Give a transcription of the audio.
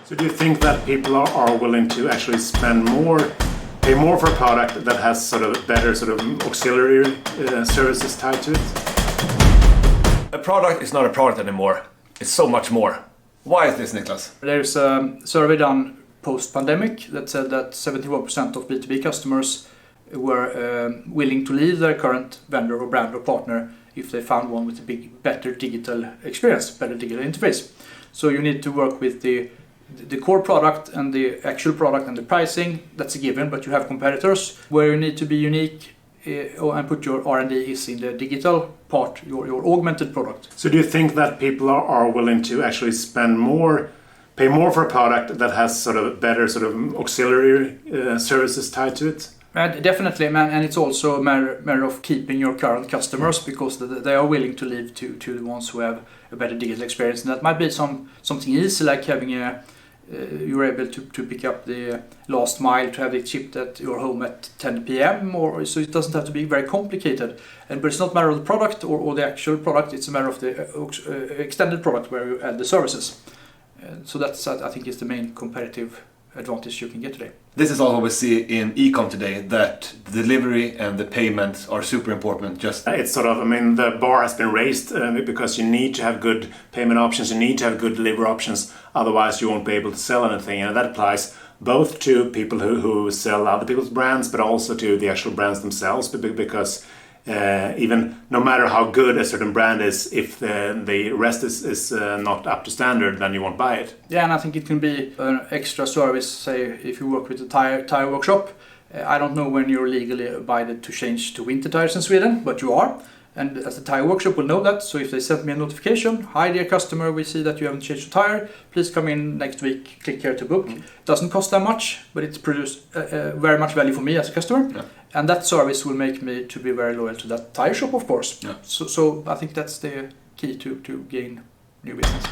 So do you think that people are willing to actually pay more for a product that has sort of better sort of auxiliary services tied to it? A product is not a product anymore. It's so much more. Why is this, Niklas? There's a survey done post-pandemic that said that 71% of B2B customers were willing to leave their current vendor or brand or partner if they found one with a better digital experience, better digital interface. So you need to work with the core product and the actual product and the pricing. That's a given, but you have competitors. Where you need to be unique and put your R&D is in the digital part, your augmented product. So do you think that people are willing to actually pay more for a product that has sort of better sort of auxiliary services tied to it? Definitely, man, and it's also a matter of keeping your current customers, because they are willing to leave to the ones who have a better digital experience. And that might be something easy, like having you're able to pick up the last mile to have it shipped at your home at 10 p.m. So it doesn't have to be very complicated. But it's not a matter of the product or the actual product. It's a matter of the extended product where you add the services. So that's, I think, is the main competitive advantage you can get today. This is all we see in e-com today, that the delivery and the payment are super important. It's sort of, the bar has been raised because you need to have good payment options, you need to have good delivery options, otherwise you won't be able to sell anything. And that applies both to people who sell other people's brands, but also to the actual brands themselves, because even no matter how good a certain brand is, if the rest is not up to standard, then you won't buy it. Yeah, and I think it can be an extra service. Say if you work with a tire workshop, I don't know when you're legally obliged to change to winter tires in Sweden, but you are. And as the tire workshop will know that, so if they send me a notification, hi dear customer, we see that you haven't changed your tire, please come in next week, click here to book. Doesn't cost that much, but it's produced very much value for me as a customer. Yeah. And that service will make me to be very loyal to that tire shop, of course. Yeah. So I think that's the key to gain new business.